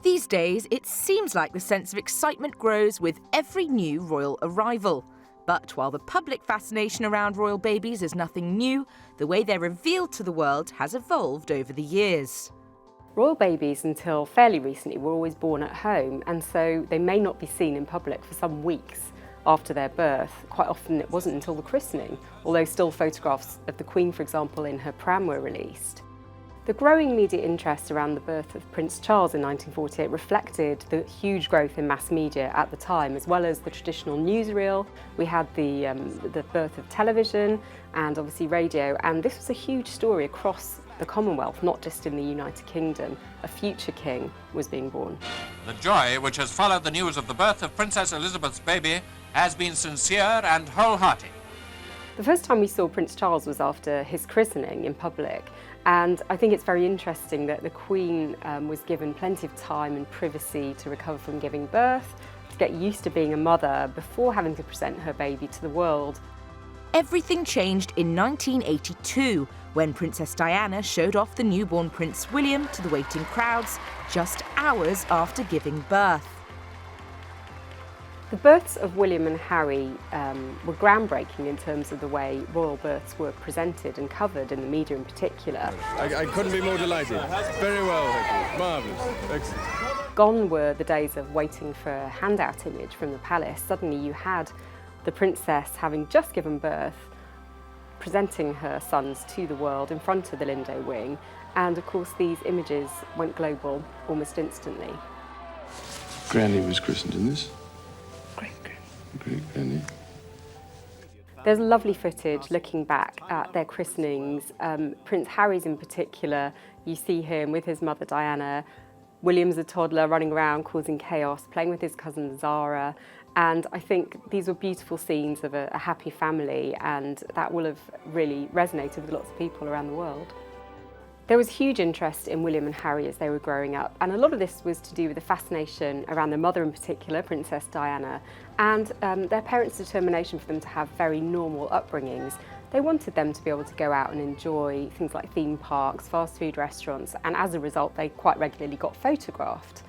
These days, it seems like the sense of excitement grows with every new royal arrival. But while the public fascination around royal babies is nothing new, the way they're revealed to the world has evolved over the years. Royal babies, until fairly recently, were always born at home, and so they may not be seen in public for some weeks after their birth. Quite often it wasn't until the christening, although still photographs of the Queen, for example, in her pram were released. The growing media interest around the birth of Prince Charles in 1948 reflected the huge growth in mass media at the time, as well as the traditional newsreel. We had the birth of television and obviously radio, and this was a huge story across the Commonwealth, not just in the United Kingdom. A future king was being born. The joy which has followed the news of the birth of Princess Elizabeth's baby has been sincere and wholehearted. The first time we saw Prince Charles was after his christening in public, and I think it's very interesting that the Queen was given plenty of time and privacy to recover from giving birth, to get used to being a mother before having to present her baby to the world. Everything changed in 1982 when Princess Diana showed off the newborn Prince William to the waiting crowds just hours after giving birth. The births of William and Harry were groundbreaking in terms of the way royal births were presented and covered in the media in particular. I couldn't be more delighted. Very well, thank you. Marvellous. Excellent. Gone were the days of waiting for a handout image from the palace. Suddenly you had the princess, having just given birth, presenting her sons to the world in front of the Lindo Wing, and of course these images went global almost instantly. Granny was christened in this. Great Granny. There's lovely footage looking back at their christenings. Prince Harry's in particular, you see him with his mother Diana. William's a toddler running around causing chaos, playing with his cousin Zara. And I think these were beautiful scenes of a happy family, and that will have really resonated with lots of people around the world. There was huge interest in William and Harry as they were growing up, and a lot of this was to do with the fascination around their mother in particular, Princess Diana, and their parents' determination for them to have very normal upbringings. They wanted them to be able to go out and enjoy things like theme parks, fast food restaurants, and as a result they quite regularly got photographed.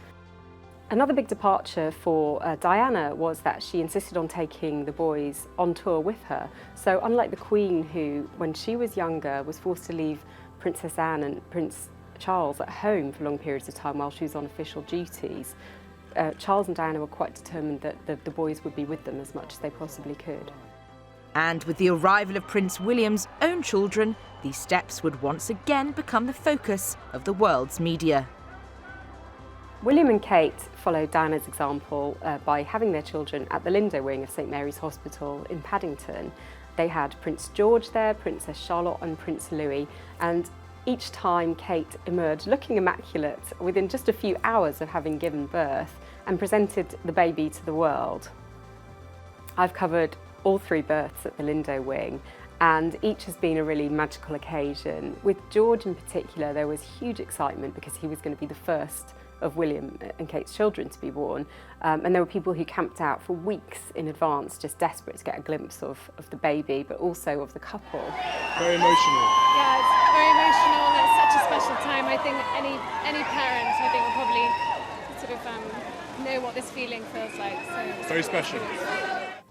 Another big departure for Diana was that she insisted on taking the boys on tour with her. So unlike the Queen, who when she was younger was forced to leave Princess Anne and Prince Charles at home for long periods of time while she was on official duties, Charles and Diana were quite determined that the boys would be with them as much as they possibly could. And with the arrival of Prince William's own children, these steps would once again become the focus of the world's media. William and Kate followed Diana's example by having their children at the Lindo Wing of St Mary's Hospital in Paddington. They had Prince George there, Princess Charlotte and Prince Louis, and each time Kate emerged looking immaculate within just a few hours of having given birth and presented the baby to the world. I've covered all three births at the Lindo Wing, and each has been a really magical occasion. With George in particular, there was huge excitement because he was going to be the first of William and Kate's children to be born, and there were people who camped out for weeks in advance, just desperate to get a glimpse of the baby, but also of the couple. Very emotional. Yeah, it's very emotional. It's such a special time. I think any parent, I think, will probably sort of know what this feeling feels like. So it's Very special.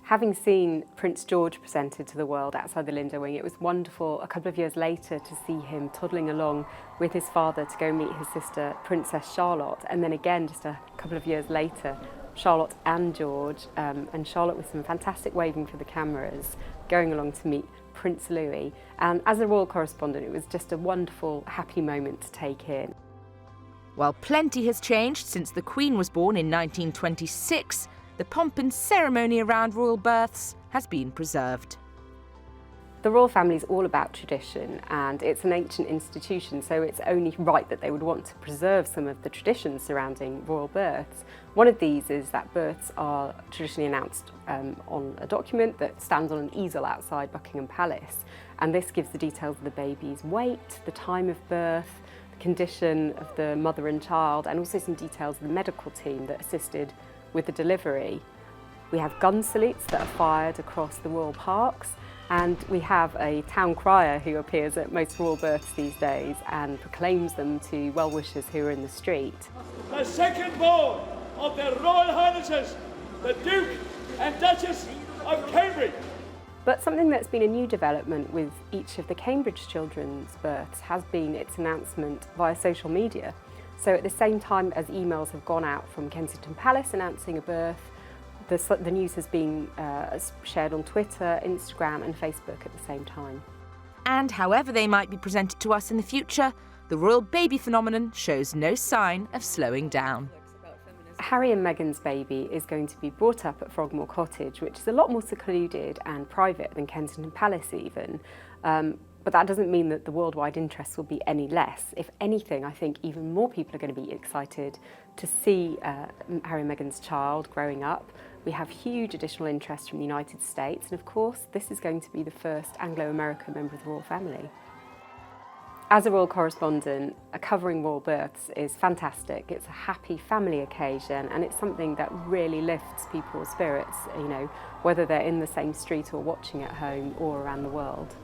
Having seen Prince George presented to the world outside the Lindo Wing, it was wonderful a couple of years later to see him toddling along with his father to go meet his sister, Princess Charlotte, and then again just a couple of years later, Charlotte and George, and Charlotte with some fantastic waving for the cameras, going along to meet Prince Louis. And as a royal correspondent, it was just a wonderful, happy moment to take in. While plenty has changed since the Queen was born in 1926, the pomp and ceremony around royal births has been preserved. The royal family is all about tradition, and it's an ancient institution, so it's only right that they would want to preserve some of the traditions surrounding royal births. One of these is that births are traditionally announced on a document that stands on an easel outside Buckingham Palace, and this gives the details of the baby's weight, the time of birth, the condition of the mother and child, and also some details of the medical team that assisted with the delivery. We have gun salutes that are fired across the royal parks, And we have a town crier who appears at most royal births these days and proclaims them to well-wishers who are in the street. The second born of their Royal Highnesses, the Duke and Duchess of Cambridge. But something that's been a new development with each of the Cambridge children's births has been its announcement via social media. So at the same time as emails have gone out from Kensington Palace announcing a birth, the news has been shared on Twitter, Instagram and Facebook at the same time. And however they might be presented to us in the future, the royal baby phenomenon shows no sign of slowing down. Harry and Meghan's baby is going to be brought up at Frogmore Cottage, which is a lot more secluded and private than Kensington Palace even. But that doesn't mean that the worldwide interest will be any less. If anything, I think even more people are going to be excited to see Harry and Meghan's child growing up. We have huge additional interest from the United States, and of course, this is going to be the first Anglo-American member of the royal family. As a royal correspondent, covering royal births is fantastic. It's a happy family occasion, and it's something that really lifts people's spirits, you know, whether they're in the same street or watching at home or around the world.